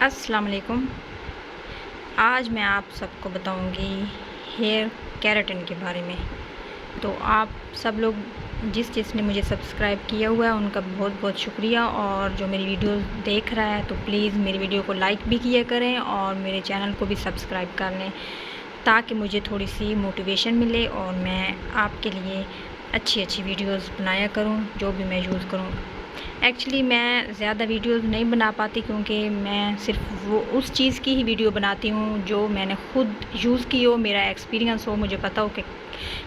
अस्सलाम वालेकुम। आज मैं आप सबको बताऊंगी हेयर केराटिन के बारे में। तो आप सब लोग जिसने मुझे सब्सक्राइब किया हुआ है उनका बहुत बहुत शुक्रिया, और जो मेरी वीडियो देख रहा है तो प्लीज़ मेरी वीडियो को लाइक भी किया करें और मेरे चैनल को भी सब्सक्राइब कर लें, ताकि मुझे थोड़ी सी मोटिवेशन मिले और मैं आपके लिए अच्छी अच्छी वीडियोस बनाया करूं जो भी मैं यूज़ करूं। एक्चुअली मैं ज़्यादा वीडियोस नहीं बना पाती, क्योंकि मैं सिर्फ वो उस चीज़ की ही वीडियो बनाती हूँ जो मैंने खुद यूज़ की हो, मेरा एक्सपीरियंस हो, मुझे पता हो कि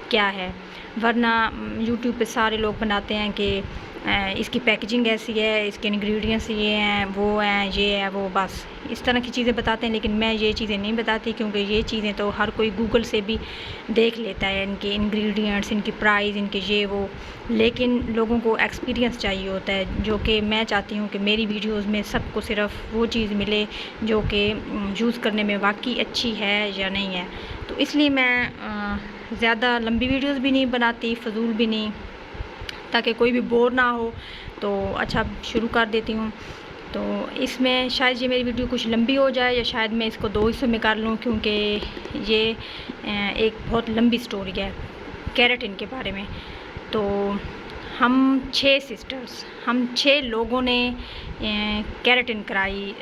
क्या है। वरना यूट्यूब पे सारे लोग बनाते हैं कि इसकी पैकेजिंग ऐसी है, इसके इंग्रेडिएंट्स ये हैं, वो हैं, ये है, वो, बस इस तरह की चीज़ें बताते हैं। लेकिन मैं ये चीज़ें नहीं बताती, क्योंकि ये चीज़ें तो हर कोई गूगल से भी देख लेता है, इनके इंग्रेडिएंट्स, इनकी प्राइस, इनके ये वो। लेकिन लोगों को एक्सपीरियंस चाहिए होता है, जो कि मैं चाहती हूँ कि मेरी वीडियोज़ में सबको सिर्फ वो चीज़ मिले जो कि यूज़ करने में वाकई अच्छी है या नहीं है। तो इसलिए मैं ज़्यादा लंबी वीडियोज़ भी नहीं बनाती, फजूल भी नहीं, ताकि कोई भी बोर ना हो। तो अच्छा, शुरू कर देती हूँ। तो इसमें शायद ये मेरी वीडियो कुछ लंबी हो जाए, या शायद मैं इसको 2 हिस्सों में कर लूँ, क्योंकि ये एक बहुत लंबी स्टोरी है केराटिन के बारे में। तो हम 6 सिस्टर्स, हम 6 लोगों ने केराटिन कराई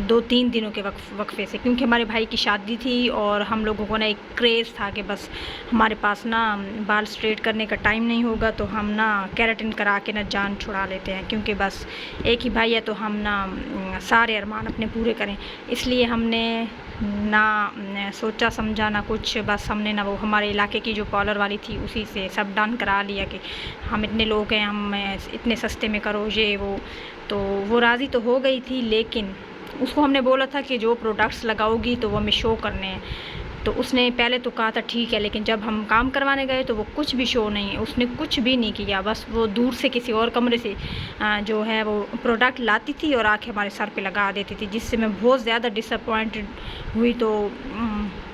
2-3 दिनों के वक्फे से, क्योंकि हमारे भाई की शादी थी और हम लोगों को ना एक क्रेज़ था कि बस हमारे पास ना बाल स्ट्रेट करने का टाइम नहीं होगा, तो हम ना केराटिन करा के ना जान छुड़ा लेते हैं, क्योंकि बस एक ही भाई है, तो हम ना सारे अरमान अपने पूरे करें। इसलिए हमने ना सोचा समझा ना कुछ, बस हमने ना वो हमारे इलाके की जो पार्लर वाली थी उसी से सब डन करा लिया कि हम इतने लोग हैं, हम इतने सस्ते में करो ये वो। तो वो राज़ी तो हो गई थी, लेकिन उसको हमने बोला था कि जो प्रोडक्ट्स लगाओगी तो वो हमें शो करने हैं। तो उसने पहले तो कहा था ठीक है, लेकिन जब हम काम करवाने गए तो वो कुछ भी शो नहीं, उसने कुछ भी नहीं किया। बस वो दूर से किसी और कमरे से जो है वो प्रोडक्ट लाती थी और आके हमारे सर पे लगा देती थी, जिससे मैं बहुत ज़्यादा डिसअपॉइंटेड हुई। तो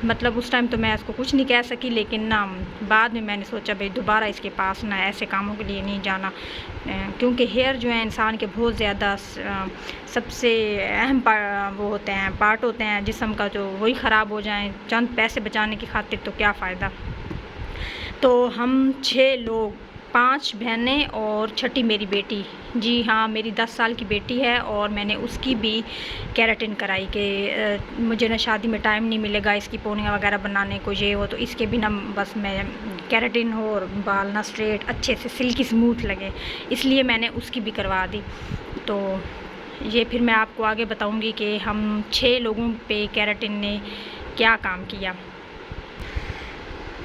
मतलब उस टाइम तो मैं इसको कुछ नहीं कह सकी, लेकिन ना बाद में मैंने सोचा भाई दोबारा इसके पास ना ऐसे कामों के लिए नहीं जाना, क्योंकि हेयर जो है इंसान के बहुत ज़्यादा सबसे अहम वो होते हैं, पार्ट होते हैं जिस्म का, जो वही ख़राब हो जाएं चंद पैसे बचाने की खातिर तो क्या फ़ायदा। तो हम 6 लोग, 5 बहनें और छठी मेरी बेटी। जी हाँ, मेरी 10 साल की बेटी है और मैंने उसकी भी केराटिन कराई कि मुझे ना शादी में टाइम नहीं मिलेगा इसकी पोनियाँ वगैरह बनाने को, ये हो, तो इसके बिना बस मैं केराटिन हो और बाल ना स्ट्रेट अच्छे से सिल्की स्मूथ लगे, इसलिए मैंने उसकी भी करवा दी। तो ये फिर मैं आपको आगे बताऊंगी कि हम 6 लोगों पे केराटिन ने क्या काम किया।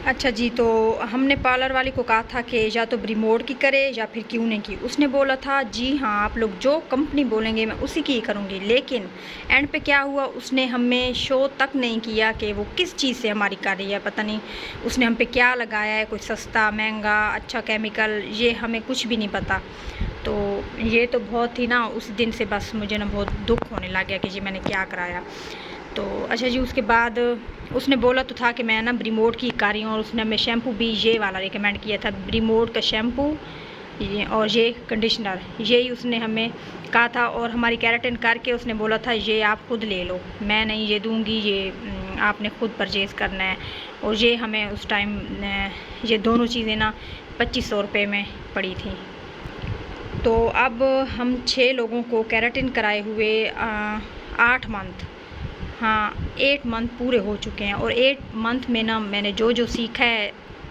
अच्छा जी, तो हमने पार्लर वाली को कहा था कि या तो ब्रिमोड की करे या फिर क्यों नहीं की। उसने बोला था जी हाँ, आप लोग जो कंपनी बोलेंगे मैं उसी की ही करूँगी। लेकिन एंड पे क्या हुआ, उसने हमें शो तक नहीं किया कि वो किस चीज़ से हमारी कर रही है। पता नहीं उसने हम पे क्या लगाया है, कोई सस्ता महंगा अच्छा केमिकल, ये हमें कुछ भी नहीं पता। तो ये तो बहुत ही ना, उस दिन से बस मुझे ना बहुत दुख होने लग गया कि जी मैंने क्या कराया। तो अच्छा जी, उसके बाद उसने बोला तो था कि मैं ना ब्रिमोड की कर रही हूँ, और उसने हमें शैम्पू भी ये वाला रिकमेंड किया था, ब्रिमोड का शैम्पू और ये कंडीशनर, यही उसने हमें कहा था। और हमारी केराटिन करके उसने बोला था ये आप खुद ले लो, मैं नहीं ये दूंगी, ये आपने खुद परचेज़ करना है। और ये हमें उस टाइम ये दोनों चीज़ें ना 2500 रुपये में पड़ी थी। तो अब हम 6 लोगों को केराटिन कराए हुए 8 मंथ, हाँ 8 मंथ पूरे हो चुके हैं। और 8 मंथ में ना मैंने जो जो सीखा है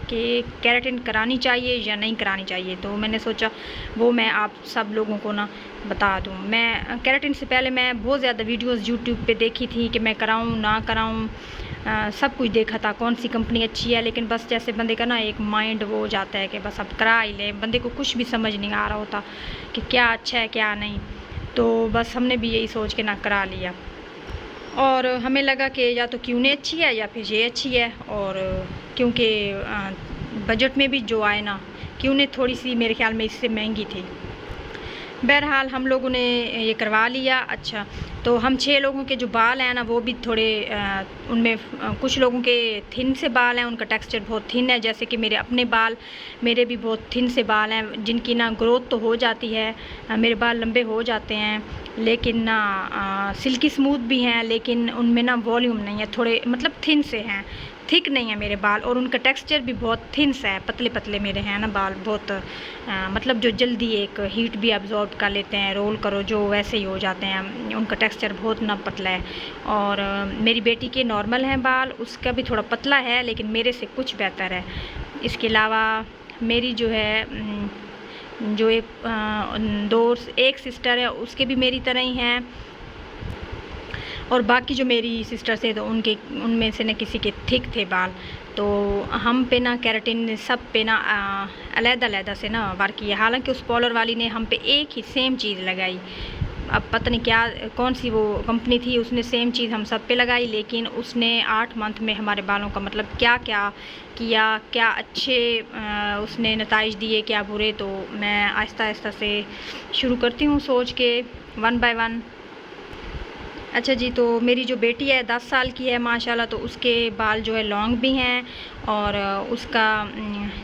कि केराटिन करानी चाहिए या नहीं करानी चाहिए, तो मैंने सोचा वो मैं आप सब लोगों को ना बता दूं। मैं केराटिन से पहले मैं बहुत ज़्यादा वीडियोस यूट्यूब पे देखी थी कि मैं कराऊं ना कराऊं, सब कुछ देखा था कौन सी कंपनी अच्छी है, लेकिन बस जैसे बंदे का ना एक माइंड वो हो जाता है कि बस अब करा ही ले, बंदे को कुछ भी समझ नहीं आ रहा होता कि क्या अच्छा है क्या नहीं। तो बस हमने भी यही सोच के ना करा लिया, और हमें लगा कि या तो क्यों नहीं अच्छी है या फिर ये अच्छी है। और क्योंकि बजट में भी जो आए ना, क्यों नहीं थोड़ी सी मेरे ख्याल में इससे महंगी थी। बहरहाल हम लोगों ने ये करवा लिया। अच्छा, तो हम 6 लोगों के जो बाल हैं ना वो भी थोड़े उनमें कुछ लोगों के थिन से बाल हैं, उनका टेक्सचर बहुत थिन है, जैसे कि मेरे अपने बाल, मेरे भी बहुत थिन से बाल हैं जिनकी ना ग्रोथ तो हो जाती है, मेरे बाल लंबे हो जाते हैं, लेकिन ना सिल्की स्मूथ भी हैं, लेकिन उनमें ना वॉल्यूम नहीं है, थोड़े मतलब थिन से हैं, थिक नहीं है मेरे बाल, और उनका टेक्सचर भी बहुत थिन सा है, पतले पतले मेरे हैं ना बाल, बहुत मतलब जो जल्दी एक हीट भी अब्जॉर्ब कर लेते हैं, रोल करो जो वैसे ही हो जाते हैं, उनका टेक्सचर बहुत ना पतला है। और मेरी बेटी के नॉर्मल हैं बाल, उसका भी थोड़ा पतला है लेकिन मेरे से कुछ बेहतर है। इसके अलावा मेरी जो है जो एक सिस्टर है उसके भी मेरी तरह ही हैं, और बाकी जो मेरी सिस्टर्स थे तो उनमें से न किसी के थिक थे बाल, तो हम पे ना केराटिन सब पे ना अलग-अलग से ना वर्क किया। हालांकि उस पॉलर वाली ने हम पे एक ही सेम चीज़ लगाई, अब पता नहीं क्या कौन सी वो कंपनी थी, उसने सेम चीज़ हम सब पे लगाई, लेकिन उसने 8 मंथ में हमारे बालों का मतलब क्या क्या किया, क्या अच्छे उसने नताइज दिए, क्या बुरे। तो मैं आहिस्ता आहिस्ता से शुरू करती हूँ सोच के, 1 बाय 1। अच्छा जी, तो मेरी जो बेटी है 10 साल की है माशाल्लाह, तो उसके बाल जो है लॉन्ग भी हैं और उसका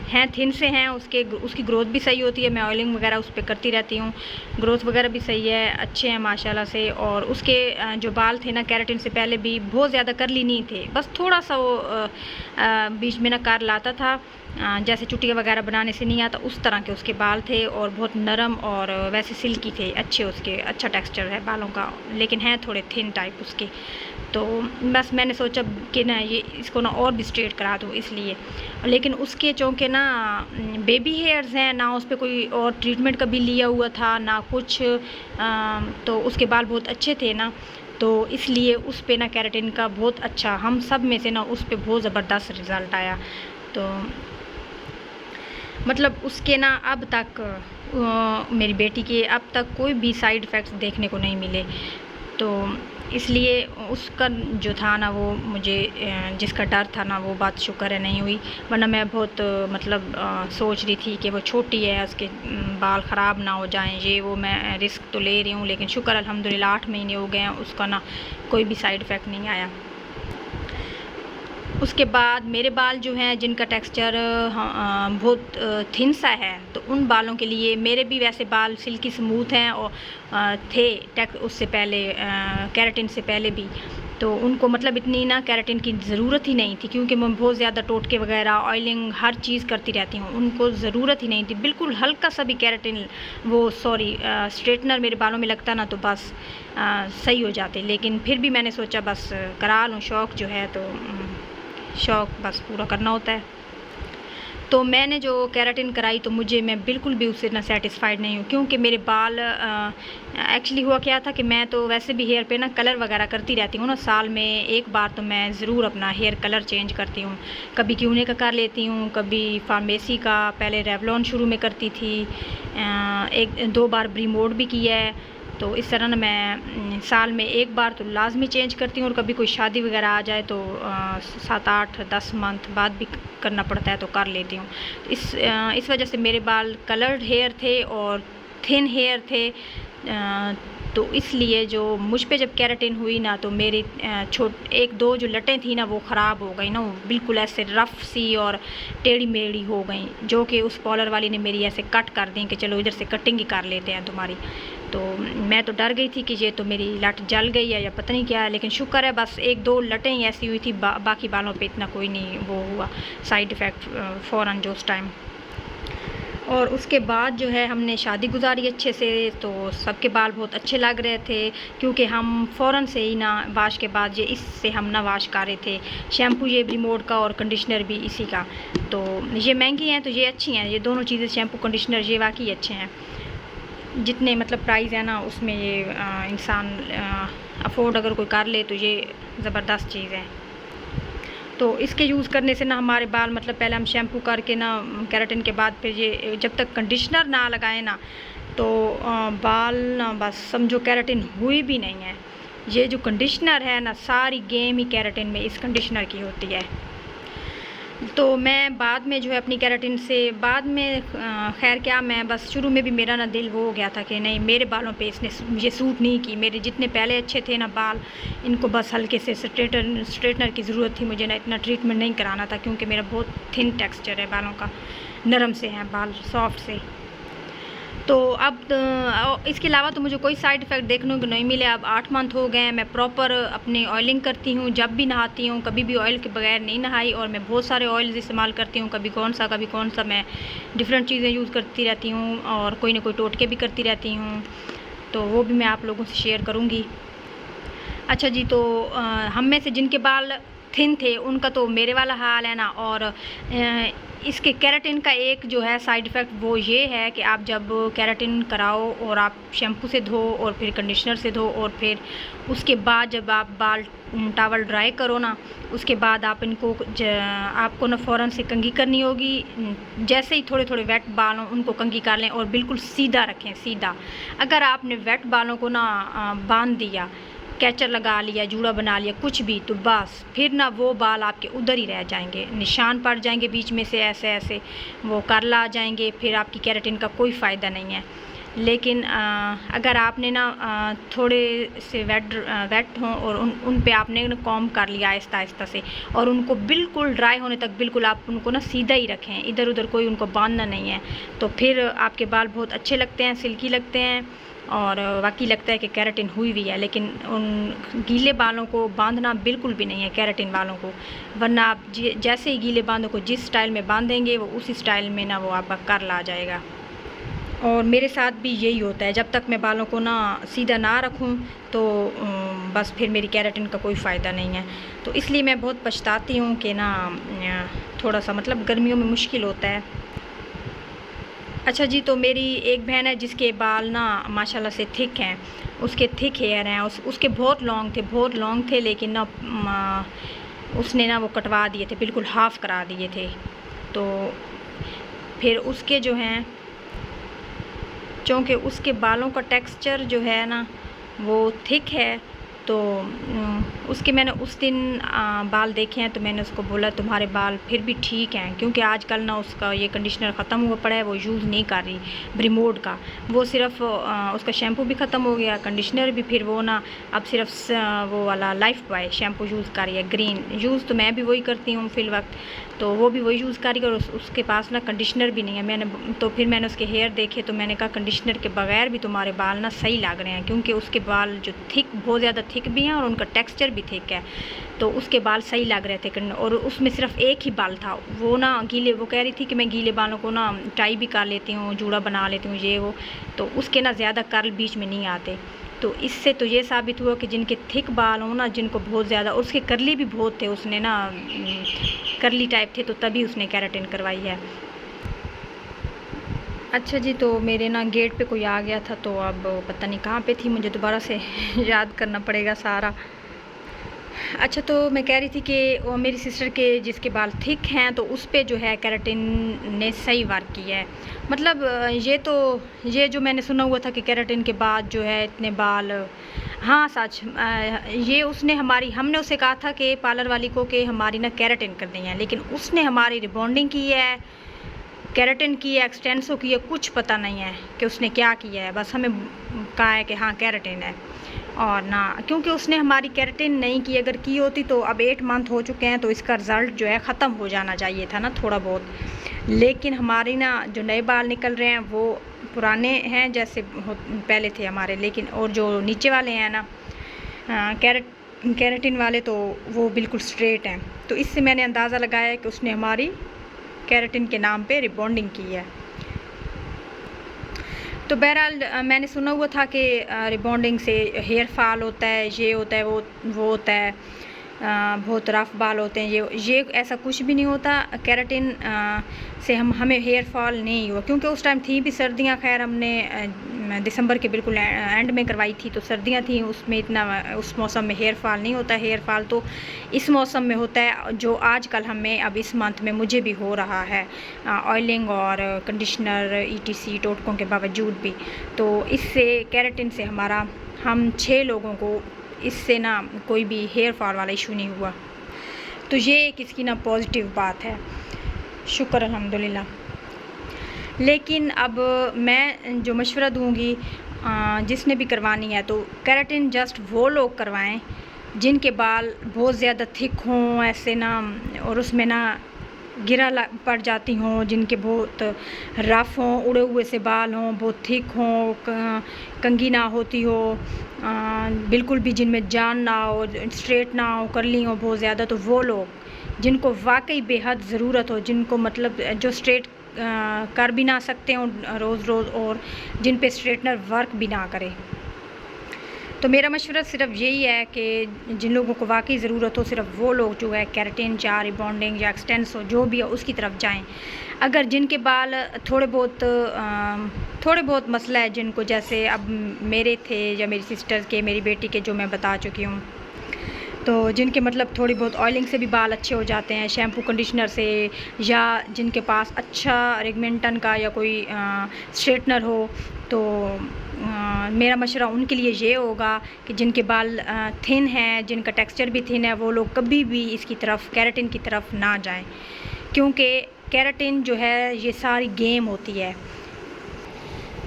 हैं थिन से हैं, उसकी ग्रोथ भी सही होती है, मैं ऑयलिंग वगैरह उस पर करती रहती हूँ, ग्रोथ वगैरह भी सही है, अच्छे हैं माशाल्लाह से। और उसके जो बाल थे ना केराटिन से पहले भी बहुत ज़्यादा कर्ली नहीं थे, बस थोड़ा सा वो बीच में ना कर लाता था, जैसे चुटिया वगैरह बनाने से नहीं आता उस तरह के उसके बाल थे, और बहुत नरम और वैसे सिल्की थे, अच्छे उसके अच्छा टेक्सचर है बालों का, लेकिन हैं थोड़े थिन टाइप उसके। तो बस मैंने सोचा कि ना ये इसको ना और भी स्ट्रेट करा दूँ इसलिए, लेकिन उसके चूँकि ना बेबी हेयर्स हैं ना, उस पर कोई और ट्रीटमेंट कभी लिया हुआ था ना कुछ, तो उसके बाल बहुत अच्छे थे ना, तो इसलिए उस पे ना केराटिन का बहुत अच्छा, हम सब में से ना उस पे बहुत ज़बरदस्त रिज़ल्ट आया। तो मतलब उसके ना अब तक मेरी बेटी के अब तक कोई भी साइड इफ़ेक्ट्स देखने को नहीं मिले, तो इसलिए उसका जो था ना वो मुझे जिसका डर था ना वो बात शुक्र है नहीं हुई, वरना मैं बहुत मतलब सोच रही थी कि वो छोटी है, उसके बाल ख़राब ना हो जाएं, ये वो मैं रिस्क तो ले रही हूँ, लेकिन शुक्र अल्हम्दुलिल्लाह 8 महीने हो गए हैं, उसका ना कोई भी साइड इफ़ेक्ट नहीं आया। उसके बाद मेरे बाल जो हैं जिनका टेक्सचर बहुत थिन सा है, तो उन बालों के लिए, मेरे भी वैसे बाल सिल्की स्मूथ हैं और थे उससे पहले केराटिन से पहले भी, तो उनको मतलब इतनी ना केराटिन की ज़रूरत ही नहीं थी, क्योंकि मैं बहुत ज़्यादा टोटके वगैरह ऑयलिंग हर चीज़ करती रहती हूँ, उनको ज़रूरत ही नहीं थी, बिल्कुल हल्का सा भी केराटिन स्ट्रेटनर मेरे बालों में लगता ना तो बस सही हो जाते, लेकिन फिर भी मैंने सोचा बस करा लूँ, शौक़ जो है तो शौक़ बस पूरा करना होता है। तो मैंने जो केराटिन कराई तो मैं बिल्कुल भी उससे ना सेटिस्फाइड नहीं हूँ, क्योंकि मेरे बाल एक्चुअली हुआ क्या था कि मैं तो वैसे भी हेयर पे ना कलर वगैरह करती रहती हूँ ना, साल में एक बार तो मैं ज़रूर अपना हेयर कलर चेंज करती हूँ, कभी क्यूने का कर लेती हूँ, कभी फार्मेसी का, पहले रेवलॉन शुरू में करती थी, 1-2 बार ब्रीमोड भी किया है, तो इस तरह ना मैं साल में एक बार तो लाजमी चेंज करती हूँ, और कभी कोई शादी वगैरह आ जाए तो 7-8-10 मंथ बाद भी करना पड़ता है तो कर लेती हूँ। इस वजह से मेरे बाल कलर्ड हेयर थे और थिन हेयर थे, तो इसलिए जो मुझ पे जब केराटिन हुई ना तो मेरी 1-2 जो लटें थी ना वो ख़राब हो गई ना, वो बिल्कुल ऐसे रफ़ सी और टेढ़ी मेढ़ी हो गई, जो कि उस पॉलर वाली ने मेरी ऐसे कट कर दी कि चलो इधर से कटिंग ही कर लेते हैं तुम्हारी। तो मैं तो डर गई थी कि ये तो मेरी लट जल गई है या पता नहीं क्या है, लेकिन शुक्र है बस 1-2 लटें ही ऐसी हुई थी, बाकी बालों पे इतना कोई नहीं वो हुआ साइड इफ़ेक्ट फ़ौरन जो उस टाइम। और उसके बाद जो है हमने शादी गुजारी अच्छे से, तो सबके बाल बहुत अच्छे लग रहे थे, क्योंकि हम फ़ौरन से ही ना वाश के बाद इससे हम ना वाश कर रहे थे, शैम्पू ये ब्रीमोड का और कंडीशनर भी इसी का, तो ये महंगी हैं तो ये अच्छी हैं, ये दोनों चीज़ें शैम्पू कंडीशनर ये वाकई अच्छे हैं, जितने मतलब प्राइस है ना उसमें ये इंसान अफोर्ड अगर कोई कर ले तो ये ज़बरदस्त चीज़ है। तो इसके यूज़ करने से ना हमारे बाल मतलब पहले हम शैम्पू करके ना केराटिन के बाद फिर ये जब तक कंडीशनर ना लगाए ना तो बाल ना बस समझो केराटिन हुई भी नहीं है। ये जो कंडीशनर है ना सारी गेम ही केराटिन में इस कंडीशनर की होती है। तो मैं बाद में जो है अपनी केराटिन से बाद में खैर क्या, मैं बस शुरू में भी मेरा ना दिल वो हो गया था कि नहीं, मेरे बालों पे इसने मुझे सूट नहीं की। मेरे जितने पहले अच्छे थे ना बाल, इनको बस हल्के से स्ट्रेटनर की ज़रूरत थी। मुझे ना इतना ट्रीटमेंट नहीं कराना था, क्योंकि मेरा बहुत थिन टेक्सचर है बालों का, नरम से हैं बाल, सॉफ्ट से। तो अब इसके अलावा तो मुझे कोई साइड इफ़ेक्ट देखने को नहीं मिले। अब 8 मंथ हो गए हैं, मैं प्रॉपर अपनी ऑयलिंग करती हूँ। जब भी नहाती हूँ, कभी भी ऑयल के बगैर नहीं नहाई। और मैं बहुत सारे ऑयल्स इस्तेमाल करती हूँ, कभी कौन सा मैं डिफरेंट चीज़ें यूज़ करती रहती हूँ, और कोई ना कोई टोटके भी करती रहती हूँ। तो वो भी मैं आप लोगों से शेयर करूँगी। अच्छा जी, तो हम में से जिनके बाल थिन थे उनका तो मेरे वाला हाल है ना। और इसके केराटिन का एक जो है साइड इफ़ेक्ट वो ये है कि आप जब केराटिन कराओ और आप शैम्पू से धो और फिर कंडीशनर से धो, और फिर उसके बाद जब आप बाल टॉवल ड्राई करो ना, उसके बाद आप इनको आपको ना फ़ौरन से कंघी करनी होगी। जैसे ही थोड़े थोड़े वेट बाल हों उनको कंघी कर लें और बिल्कुल सीधा रखें, सीधा। अगर आपने वेट बालों को ना बांध दिया, कैचर लगा लिया, जूड़ा बना लिया, कुछ भी, तो बस फिर ना वो बाल आपके उधर ही रह जाएंगे, निशान पड़ जाएंगे बीच में से, ऐसे ऐसे वो करला आ जाएंगे। फिर आपकी केराटिन का कोई फ़ायदा नहीं है। लेकिन अगर आपने ना थोड़े से वेट हों और उन पे आपने ना कॉम्ब कर लिया आहिस्ता आहिस्ता से, और उनको बिल्कुल ड्राई होने तक बिल्कुल आप उनको ना सीधा ही रखें, इधर उधर कोई उनको बांधना नहीं है, तो फिर आपके बाल बहुत अच्छे लगते हैं, सिल्की लगते हैं, और वाकई लगता है कि केराटिन हुई भी है। लेकिन उन गीले बालों को बांधना बिल्कुल भी नहीं है केराटिन वालों को, वरना आप जैसे ही गीले बालों को जिस स्टाइल में बांधेंगे वो उसी स्टाइल में ना वो आपका कर्ल आ जाएगा। और मेरे साथ भी यही होता है, जब तक मैं बालों को ना सीधा ना रखूं तो बस फिर मेरी केराटिन का कोई फ़ायदा नहीं है। तो इसलिए मैं बहुत पछताती हूँ कि ना थोड़ा सा मतलब गर्मियों में मुश्किल होता है। अच्छा जी, तो मेरी एक बहन है जिसके बाल ना माशाल्लाह से थिक हैं, उसके थिक हेयर हैं, उसके बहुत लॉन्ग थे, लेकिन ना उसने ना वो कटवा दिए थे, बिल्कुल हाफ़ करा दिए थे। तो फिर उसके जो हैं, चूँकि उसके बालों का टेक्सचर जो है ना वो थिक है, तो उसके मैंने उस दिन बाल देखे हैं, तो मैंने उसको बोला तुम्हारे बाल फिर भी ठीक हैं, क्योंकि आजकल ना उसका ये कंडीशनर ख़त्म हुआ पड़ा है, वो यूज़ नहीं कर रही ब्रिमोड का। वो सिर्फ उसका शैम्पू भी ख़त्म हो गया, कंडीशनर भी, फिर वो ना अब सिर्फ वो वाला लाइफ बॉय शैम्पू यूज़ कर रही है, ग्रीन। यूज़ तो मैं भी वही करती हूँ फिल वक्त, तो वो भी वही यूज़ कर रही है, और उसके पास ना कंडीशनर भी नहीं है। तो फिर मैंने उसके हेयर देखे, तो मैंने कहा कंडीशनर के बगैर भी तुम्हारे बाल ना सही लग रहे हैं, क्योंकि उसके बाल जो थिक, बहुत ज़्यादा थिक भी हैं और उनका टेक्सचर भी थिक है, तो उसके बाल सही लग रहे थे। और उसमें सिर्फ एक ही बाल था, वो ना गीले, वो कह रही थी कि मैं गीले बालों को ना टाई भी कर लेती हूँ, जूड़ा बना लेती हूँ, ये वो, तो उसके ना ज़्यादा कर्ल बीच में नहीं आते। तो इससे तो ये साबित हुआ कि जिनके थिक बाल हों ना, जिनको बहुत ज़्यादा, और उसके करली भी बहुत थे, उसने ना करली टाइप थे, तो तभी उसने केराटिन करवाई है। अच्छा जी, तो मेरे ना गेट पे कोई आ गया था, तो अब पता नहीं कहाँ पे थी, मुझे दोबारा से याद करना पड़ेगा सारा। अच्छा, तो मैं कह रही थी कि वो मेरी सिस्टर के जिसके बाल थिक हैं, तो उस पे जो है केराटिन ने सही वर्क किया है। मतलब ये जो मैंने सुना हुआ था कि केराटिन के बाद जो है इतने बाल, हाँ सच, ये हमने उसे कहा था कि पार्लर वाली को कि हमारी ना केराटिन करनी है, लेकिन उसने हमारी रिबॉन्डिंग की है, केराटिन की है, एक्सटेंसो की है, कुछ पता नहीं है कि उसने क्या किया है। बस हमें कहा है कि हाँ केराटिन है, और ना क्योंकि उसने हमारी केराटिन नहीं की, अगर की होती तो अब 8 मंथ हो चुके हैं, तो इसका रिज़ल्ट जो है ख़त्म हो जाना चाहिए था ना थोड़ा बहुत। लेकिन हमारी ना जो नए बाल निकल रहे हैं वो पुराने हैं जैसे पहले थे हमारे, लेकिन और जो नीचे वाले हैं ना केराटिन वाले, तो वो बिल्कुल स्ट्रेट हैं। तो इससे मैंने अंदाज़ा लगाया कि उसने हमारी केराटिन के नाम पे रिबॉन्डिंग की है। तो बहरहाल मैंने सुना हुआ था कि रिबॉन्डिंग से हेयर फॉल होता है, ये होता है, वो होता है, बहुत रफ बाल होते हैं, ये ऐसा कुछ भी नहीं होता। केराटिन से हमें हेयर फॉल नहीं हुआ, क्योंकि उस टाइम थी भी सर्दियां। खैर हमने दिसंबर के बिल्कुल एंड में करवाई थी, तो सर्दियां थी, उसमें इतना उस मौसम में हेयर फॉल नहीं होता। हेयर फॉल तो इस मौसम में होता है, जो आजकल हमें अब इस मंथ में मुझे भी हो रहा है, ऑयलिंग और कंडीशनर ETC टोटकों के बावजूद भी। तो इससे केराटिन से हम 6 लोगों को इससे ना कोई भी हेयर फॉल वाला इशू नहीं हुआ। तो ये एक इसकी ना पॉजिटिव बात है। शुक्र अल्हम्दुलिल्लाह। लेकिन अब मैं जो मशवरा दूँगी जिसने भी करवानी है, तो केराटिन जस्ट वो लोग करवाएं जिनके बाल बहुत ज़्यादा थिक हों, ऐसे ना, और उसमें ना गिरा पड़ जाती हों, जिनके बहुत रफ़ हों, उड़े हुए से बाल हों, बहुत थिक हों, कंघी ना होती हो, बिल्कुल भी जिनमें जान ना हो, स्ट्रेट ना हो, कर्ली हो बहुत ज़्यादा, तो वो लोग जिनको वाकई बेहद ज़रूरत हो, जिनको मतलब जो स्ट्रेट कर भी ना सकते हों रोज़ रोज़, और जिन पे स्ट्रेटनर वर्क भी ना करे, तो मेरा मशवरा सिर्फ यही है कि जिन लोगों को वाकई ज़रूरत हो, सिर्फ वो लोग जो है केराटिन या रिबॉन्डिंग या एक्सटेंस हो, जो भी हो, उसकी तरफ जाएं। अगर जिनके बाल थोड़े बहुत मसला है, जिनको जैसे अब मेरे थे या मेरी सिस्टर के, मेरी बेटी के, जो मैं बता चुकी हूँ, तो जिनके मतलब थोड़ी बहुत ऑयलिंग से भी बाल अच्छे हो जाते हैं शैम्पू कंडीशनर से, या जिनके पास अच्छा रिगमेंटन का या कोई स्ट्रेटनर हो, तो मेरा मशवरा उनके लिए ये होगा कि जिनके बाल थिन हैं, जिनका टेक्सचर भी थिन है, वो लोग कभी भी इसकी तरफ, केराटिन की तरफ ना जाएं, क्योंकि केराटिन जो है ये सारी गेम होती है।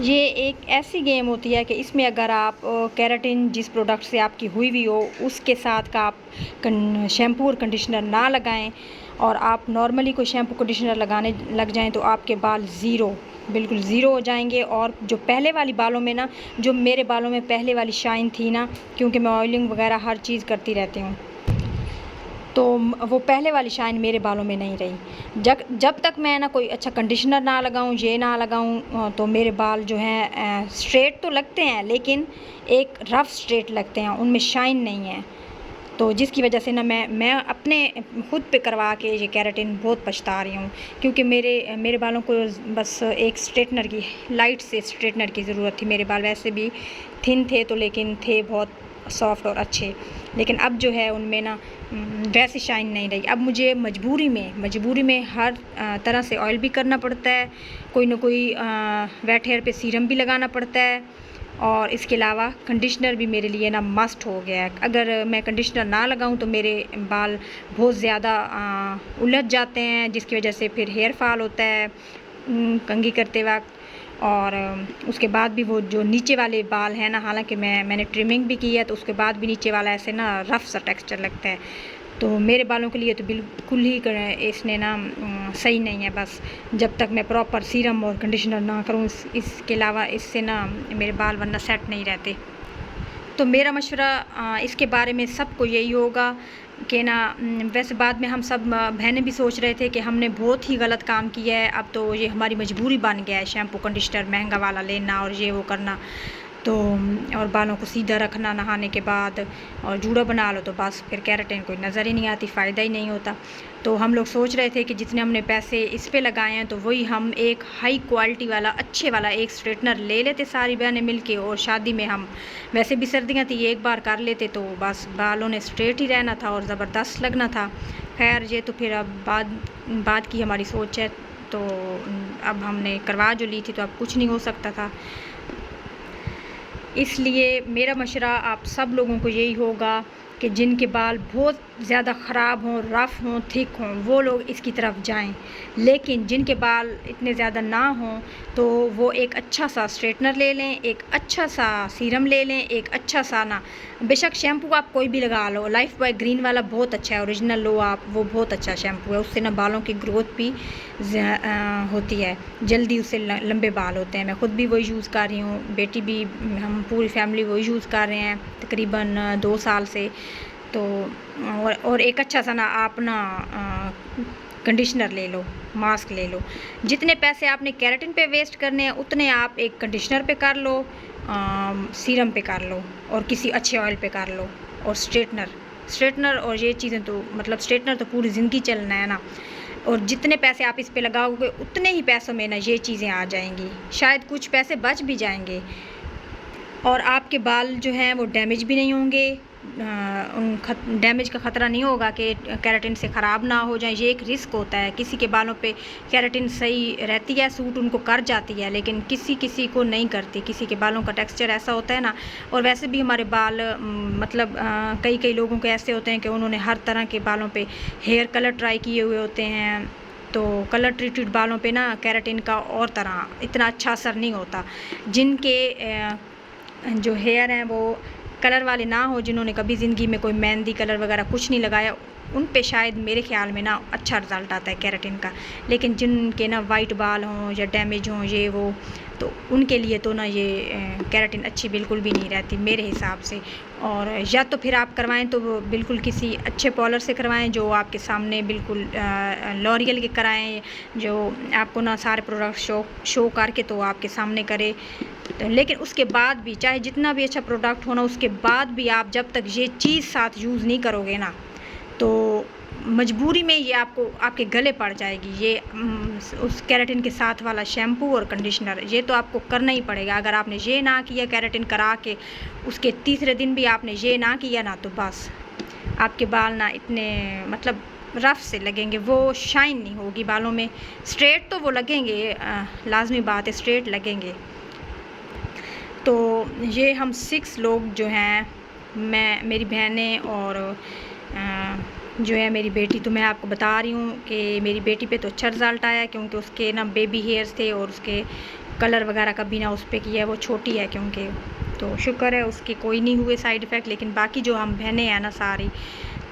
ये एक ऐसी गेम होती है कि इसमें अगर आप केराटिन जिस प्रोडक्ट से आपकी हुई हो उसके साथ का आप शैम्पू और कंडीशनर ना लगाएं, और आप नॉर्मली कोई शैम्पू कंडीशनर लगाने लग जाएं, तो आपके बाल बिल्कुल ज़ीरो हो जाएंगे। और जो पहले वाली बालों में ना, जो मेरे बालों में पहले वाली शाइन थी ना, क्योंकि मैं ऑयलिंग वगैरह हर चीज़ करती रहती हूँ, तो वो पहले वाली शाइन मेरे बालों में नहीं रही। जब तक मैं ना कोई अच्छा कंडीशनर ना लगाऊं, ये ना लगाऊं, तो मेरे बाल जो हैं स्ट्रेट तो लगते हैं, लेकिन एक रफ़ स्ट्रेट लगते हैं, उनमें शाइन नहीं है। तो जिसकी वजह से ना मैं अपने खुद पे करवा के ये केराटिन बहुत पछता रही हूँ, क्योंकि मेरे बालों को बस एक स्ट्रेटनर की, लाइट से स्ट्रेटनर की ज़रूरत थी। मेरे बाल वैसे भी थिन थे, तो लेकिन थे बहुत सॉफ्ट और अच्छे, लेकिन अब जो है उनमें ना वैसी शाइन नहीं रही। अब मुझे मजबूरी में हर तरह से ऑयल भी करना पड़ता है, कोई ना कोई वेट हेयर पे सीरम भी लगाना पड़ता है, और इसके अलावा कंडीशनर भी मेरे लिए ना मस्ट हो गया है। अगर मैं कंडीशनर ना लगाऊं तो मेरे बाल बहुत ज़्यादा उलझ जाते हैं, जिसकी वजह से फिर हेयर फॉल होता है कंघी करते वक्त। और उसके बाद भी वो जो नीचे वाले बाल हैं ना, हालांकि मैंने ट्रिमिंग भी की है, तो उसके बाद भी नीचे वाला ऐसे ना रफ़ सा टेक्सचर लगता है। तो मेरे बालों के लिए तो बिल्कुल ही इसने ना सही नहीं है। बस जब तक मैं प्रॉपर सीरम और कंडीशनर ना करूँ, इसके अलावा इससे ना मेरे बाल वरना सेट नहीं रहते। तो मेरा मशवरा इसके बारे में सबको यही होगा कि ना, वैसे बाद में हम सब बहनें भी सोच रहे थे कि हमने बहुत ही गलत काम किया है, अब तो ये हमारी मजबूरी बन गया है शैम्पू कंडीशनर महंगा वाला लेना और ये वो करना, तो और बालों को सीधा रखना नहाने के बाद, और जूड़ा बना लो तो बस फिर केराटिन कोई नज़र ही नहीं आती, फ़ायदा ही नहीं होता। तो हम लोग सोच रहे थे कि जितने हमने पैसे इस पे लगाए हैं, तो वही हम एक हाई क्वालिटी वाला, अच्छे वाला एक स्ट्रेटनर ले लेते सारी बहनें मिल के, और शादी में हम वैसे भी सर्दियाँ थी, एक बार कर लेते तो बस बालों ने स्ट्रेट ही रहना था और ज़बरदस्त लगना था। खैर ये तो फिर अब बाद की हमारी सोच है, तो अब हमने करवा जो ली थी, तो अब कुछ नहीं हो सकता था। इसलिए मेरा मशवरा आप सब लोगों को यही होगा कि जिनके बाल बहुत ज़्यादा ख़राब हों, रफ़ हों, थिक हों, वो लोग इसकी तरफ जाएं। लेकिन जिनके बाल इतने ज़्यादा ना हों, तो वो एक अच्छा सा स्ट्रेटनर ले लें, एक अच्छा सा सीरम ले लें, एक अच्छा सा ना, बेशक शैम्पू आप कोई भी लगा लो, लाइफ बॉय ग्रीन वाला बहुत अच्छा है, ओरिजिनल लो आप, वो बहुत अच्छा शैम्पू है, उससे ना बालों की ग्रोथ भी होती है, जल्दी उससे लंबे बाल होते हैं। मैं ख़ुद भी वही यूज़ कर रही हूँ, बेटी भी, हम पूरी फैमिली वही यूज़ कर रहे हैं तकरीबन 2 साल से। तो और एक अच्छा सा ना आप ना कंडीशनर ले लो, मास्क ले लो। जितने पैसे आपने केराटिन पे वेस्ट करने हैं, उतने आप एक कंडीशनर पे कर लो, सीरम पे कर लो, और किसी अच्छे ऑयल पे कर लो, और स्ट्रेटनर और ये चीज़ें तो मतलब स्ट्रेटनर तो पूरी ज़िंदगी चलना है ना, और जितने पैसे आप इस पे लगाओगे उतने ही पैसों में ना ये चीज़ें आ जाएंगी, शायद कुछ पैसे बच भी जाएंगे, और आपके बाल जो हैं वो डैमेज भी नहीं होंगे, डैमेज का ख़तरा नहीं होगा कि केराटिन से ख़राब ना हो जाए। ये एक रिस्क होता है, किसी के बालों पे केराटिन सही रहती है, सूट उनको कर जाती है, लेकिन किसी को नहीं करती, किसी के बालों का टेक्सचर ऐसा होता है ना। और वैसे भी हमारे बाल मतलब कई लोगों के ऐसे होते हैं कि उन्होंने हर तरह के बालों पे हेयर कलर ट्राई किए हुए होते हैं, तो कलर ट्रीटेड बालों पे ना केराटिन का और तरह इतना अच्छा असर नहीं होता। जिनके जो हेयर हैं वो कलर वाले ना हो, जिन्होंने कभी ज़िंदगी में कोई मेहंदी कलर वगैरह कुछ नहीं लगाया, उन पे शायद मेरे ख़्याल में ना अच्छा रिज़ल्ट आता है केराटिन का। लेकिन जिनके ना वाइट बाल हों या डैमेज हों ये वो, तो उनके लिए तो ना ये केराटिन अच्छी बिल्कुल भी नहीं रहती मेरे हिसाब से। और या तो फिर आप करवाएं तो वो बिल्कुल किसी अच्छे पार्लर से करवाएं जो आपके सामने बिल्कुल लॉरियल के कराएं, जो आपको ना सारे प्रोडक्ट शो करके तो आपके सामने करे। तो लेकिन उसके बाद भी चाहे जितना भी अच्छा प्रोडक्ट हो ना, उसके बाद भी आप जब तक ये चीज़ साथ यूज़ नहीं करोगे ना, तो मजबूरी में ये आपको आपके गले पड़ जाएगी। ये उस केराटिन के साथ वाला शैम्पू और कंडीशनर ये तो आपको करना ही पड़ेगा। अगर आपने ये ना किया केराटिन करा के उसके तीसरे दिन भी आपने ये ना किया ना, तो बस आपके बाल ना इतने मतलब रफ़ से लगेंगे, वो शाइन नहीं होगी बालों में। स्ट्रेट तो वो लगेंगे, लाजमी बात है स्ट्रेट लगेंगे। तो ये हम 6 लोग जो हैं, मैं, मेरी बहनें और जो है मेरी बेटी, तो मैं आपको बता रही हूँ कि मेरी बेटी पे तो अच्छा रिज़ल्ट आया क्योंकि उसके ना बेबी हेयर्स थे और उसके कलर वगैरह कभी ना उस पर किया है, वो छोटी है क्योंकि, तो शुक्र है उसके कोई नहीं हुए साइड इफ़ेक्ट। लेकिन बाकी जो हम बहनें हैं ना सारी,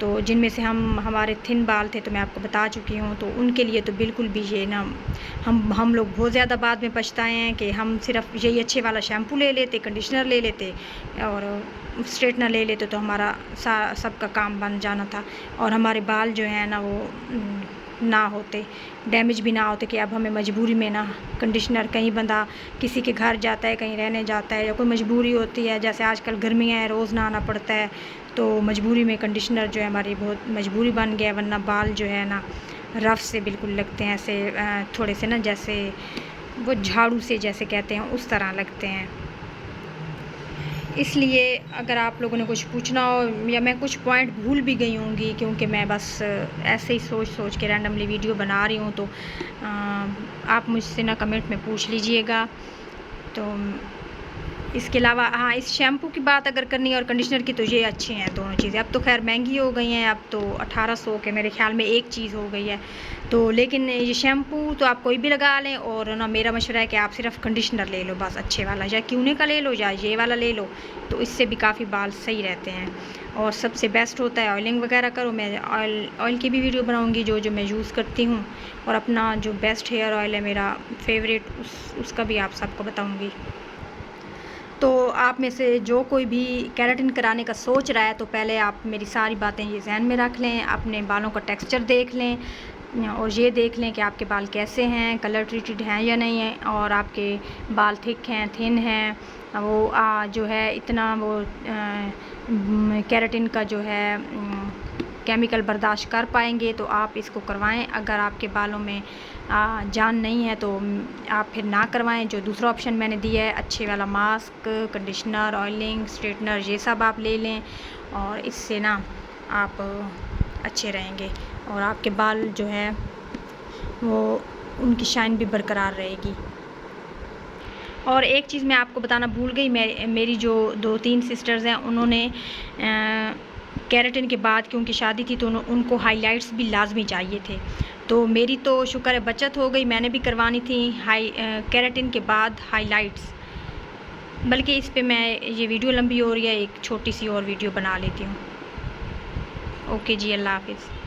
तो जिनमें से हमारे थिन बाल थे तो मैं आपको बता चुकी हूँ, तो उनके लिए तो बिल्कुल भी ये ना हम लोग बहुत ज़्यादा बाद में पछताए हैं कि हम सिर्फ यही अच्छे वाला शैम्पू ले लेते, कंडीशनर ले लेते और स्ट्रेटनर ले लेते, तो हमारा सबका काम बन जाना था और हमारे बाल जो हैं ना वो ना होते, डैमेज भी ना होते कि अब हमें मजबूरी में ना कंडीशनर, कहीं बंदा किसी के घर जाता है, कहीं रहने जाता है या कोई मजबूरी होती है, जैसे आजकल गर्मियाँ हैं रोज़ नहाना पड़ता है, तो मजबूरी में कंडीशनर जो है हमारी बहुत मजबूरी बन गया। वरना बाल जो है ना रफ़ से बिल्कुल लगते हैं, ऐसे थोड़े से ना जैसे वो झाड़ू से जैसे कहते हैं उस तरह लगते हैं। इसलिए अगर आप लोगों ने कुछ पूछना हो या मैं कुछ पॉइंट भूल भी गई होंगी क्योंकि मैं बस ऐसे ही सोच के रैंडमली वीडियो बना रही हूँ, तो आप मुझसे ना कमेंट में पूछ लीजिएगा। तो इसके अलावा हाँ, इस शैम्पू की बात अगर करनी है और कंडीशनर की, तो ये अच्छे हैं दोनों चीज़ें। अब तो खैर महंगी हो गई हैं, अब तो 1800 के मेरे ख्याल में एक चीज़ हो गई है। तो लेकिन ये शैम्पू तो आप कोई भी लगा लें, और ना मेरा मशवरा है कि आप सिर्फ कंडीशनर ले लो बस अच्छे वाला, या क्यूने का ले लो या ये वाला ले लो, तो इससे भी काफ़ी बाल सही रहते हैं। और सबसे बेस्ट होता है ऑयलिंग वगैरह करो। मैं ऑयल की भी वीडियो बनाऊँगी जो मैं यूज़ करती हूँ, और अपना जो बेस्ट हेयर ऑयल है मेरा फेवरेट उसका भी आप सबको बताऊँगी। तो आप में से जो कोई भी केराटिन कराने का सोच रहा है, तो पहले आप मेरी सारी बातें ये ज़हन में रख लें, अपने बालों का टेक्सचर देख लें और ये देख लें कि आपके बाल कैसे हैं, कलर ट्रीटेड हैं या नहीं है, और आपके बाल थिक हैं, थिन हैं, वो जो है इतना वो केराटिन का जो है केमिकल बर्दाश्त कर पाएंगे, तो आप इसको करवाएं। अगर आपके बालों में जान नहीं है तो आप फिर ना करवाएं। जो दूसरा ऑप्शन मैंने दिया है, अच्छे वाला मास्क, कंडीशनर, ऑयलिंग, स्ट्रेटनर, ये सब आप ले लें, और इससे ना आप अच्छे रहेंगे और आपके बाल जो है वो उनकी शाइन भी बरकरार रहेगी। और एक चीज़ मैं आपको बताना भूल गई, मेरी जो 2-3 सिस्टर्स हैं, उन्होंने केराटिन के बाद क्योंकि शादी थी तो उनको हाइलाइट्स भी लाजमी चाहिए थे। तो मेरी तो शुक्र है बचत हो गई, मैंने भी करवानी थी केराटिन के बाद हाइलाइट्स। बल्कि इस पे मैं, ये वीडियो लंबी हो रही है, एक छोटी सी और वीडियो बना लेती हूँ। ओके जी, अल्लाह हाफिज़।